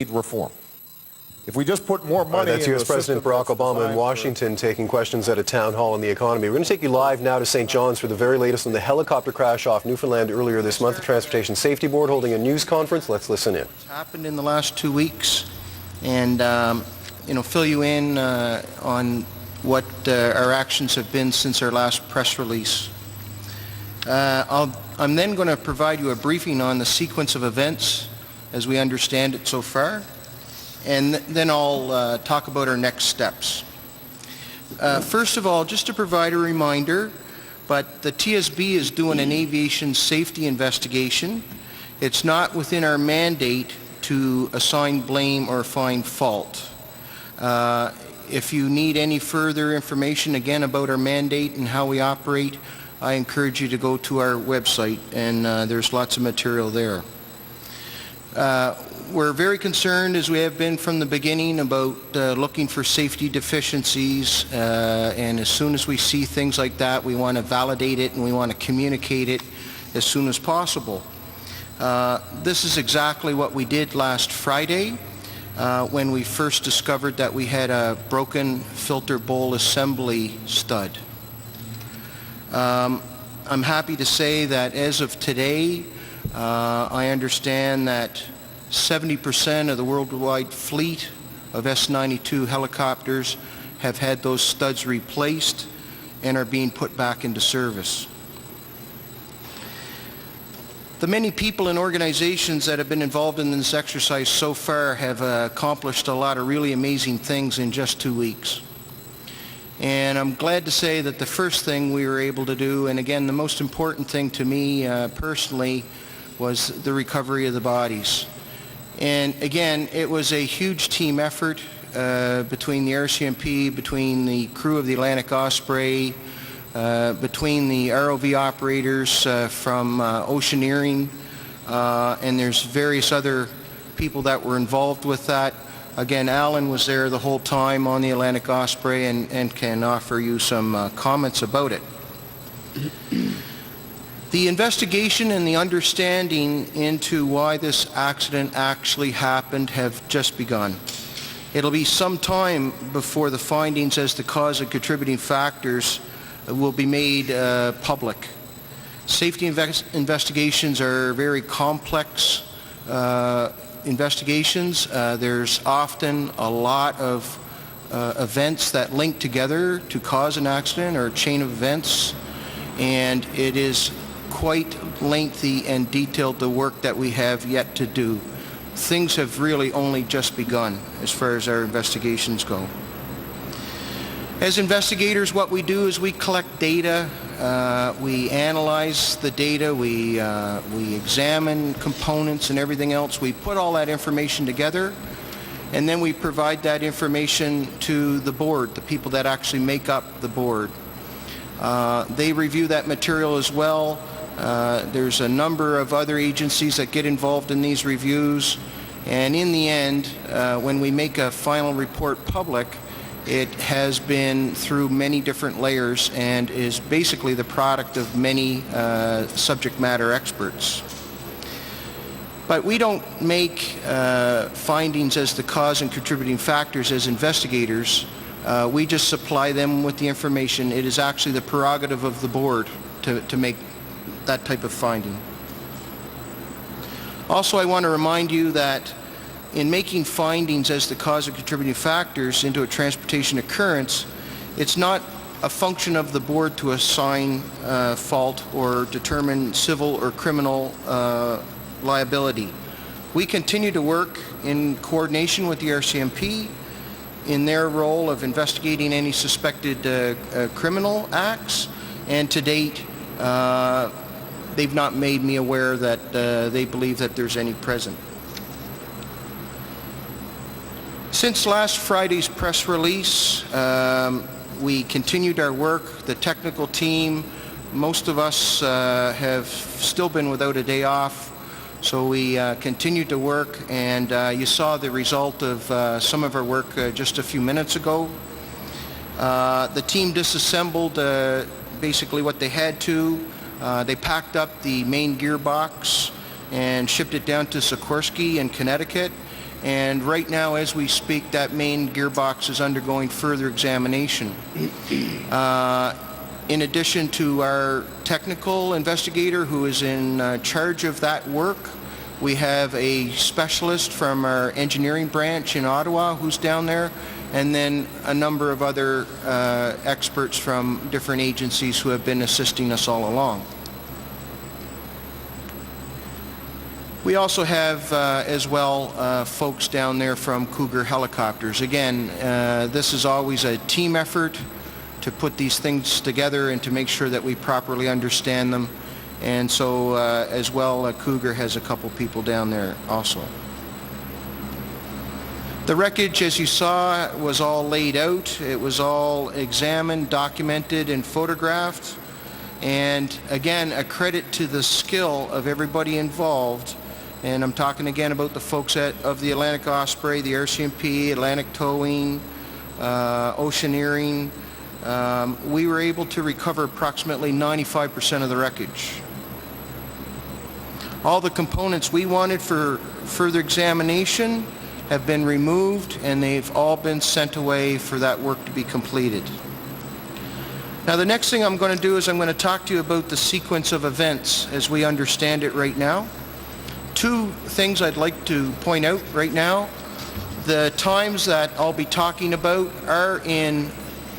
need reform. If we just put more money That's into U.S. a President system Barack that's Obama in designed Washington taking questions at a town hall on the economy. We're going to take you live now to St. John's for the very latest on the helicopter crash off Newfoundland earlier this month. The Transportation Safety Board holding a news conference. Let's listen in. What's happened in the last 2 weeks and fill you in on what our actions have been since our last press release. I'm then going to provide you a briefing on the sequence of events as we understand it so far, and then I'll talk about our next steps. First of all, just to provide a reminder, but the TSB is doing an aviation safety investigation. It's not within our mandate to assign blame or find fault. If you need any further information, again, about our mandate and how we operate, I encourage you to go to our website, and there's lots of material there. We're very concerned, as we have been from the beginning, about looking for safety deficiencies, and as soon as we see things like that, we want to validate it and we want to communicate it as soon as possible. This is exactly what we did last Friday when we first discovered that we had a broken filter bowl assembly stud. I'm happy to say that as of today, I understand that 70% of the worldwide fleet of S-92 helicopters have had those studs replaced and are being put back into service. The many people and organizations that have been involved in this exercise so far have accomplished a lot of really amazing things in just 2 weeks. And I'm glad to say that the first thing we were able to do, and again the most important thing to me personally, was the recovery of the bodies. And again, it was a huge team effort between the RCMP, between the crew of the Atlantic Osprey, between the ROV operators from Oceaneering, and there's various other people that were involved with that. Again, Alan was there the whole time on the Atlantic Osprey and can offer you some comments about it. The investigation and the understanding into why this accident actually happened have just begun. It'll be some time before the findings as to cause and contributing factors will be made public. Safety investigations are very complex investigations. There's often a lot of events that link together to cause an accident or a chain of events, and it is quite lengthy and detailed, the work that we have yet to do. Things have really only just begun as far as our investigations go. As investigators, what we do is we collect data, we analyze the data, we examine components and everything else. We put all that information together, and then we provide that information to the board, the people that actually make up the board. They review that material as well. There's a number of other agencies that get involved in these reviews, and in the end, when we make a final report public, it has been through many different layers and is basically the product of many subject matter experts. But we don't make findings as the cause and contributing factors as investigators. We just supply them with the information. It is actually the prerogative of the board to make that type of finding. Also, I want to remind you that in making findings as the cause and contributing factors into a transportation occurrence, it's not a function of the board to assign fault or determine civil or criminal liability. We continue to work in coordination with the RCMP in their role of investigating any suspected criminal acts, and to date, they've not made me aware that they believe that there's any present. Since last Friday's press release, we continued our work. The technical team, most of us have still been without a day off, so we continued to work, and you saw the result of some of our work just a few minutes ago. The team disassembled basically what they had to. They packed up the main gearbox and shipped it down to Sikorsky in Connecticut, And right now, as we speak, that main gearbox is undergoing further examination. In addition to our technical investigator who is in charge of that work, we have a specialist from our engineering branch in Ottawa who's down there, and then a number of other experts from different agencies who have been assisting us all along. We also have as well folks down there from Cougar Helicopters. Again, this is always a team effort to put these things together and to make sure that we properly understand them. And so as well, Cougar has a couple people down there also. The wreckage, as you saw, was all laid out. It was all examined, documented, and photographed. And again, a credit to the skill of everybody involved. And I'm talking again about the folks of the Atlantic Osprey, the RCMP, Atlantic Towing, Oceaneering. We were able to recover approximately 95% of the wreckage. All the components we wanted for further examination have been removed, and they've all been sent away for that work to be completed. Now, the next thing I'm going to do is I'm going to talk to you about the sequence of events as we understand it right now. Two things I'd like to point out right now. The times that I'll be talking about are in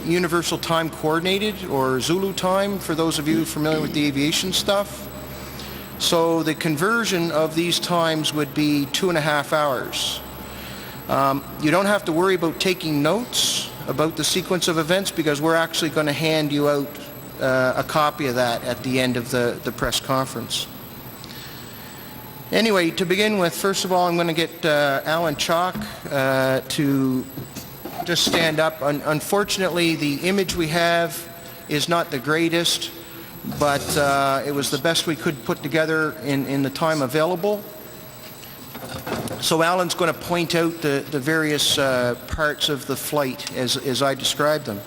Universal Time Coordinated, or Zulu time, for those of you familiar with the aviation stuff. So the conversion of these times would be 2.5 hours. You don't have to worry about taking notes about the sequence of events, because we're actually going to hand you out a copy of that at the end of the press conference. Anyway, to begin with, first of all, I'm going to get Alan Chalk to just stand up. Unfortunately, the image we have is not the greatest, but it was the best we could put together in the time available. So Alan's going to point out the various parts of the flight as I described them.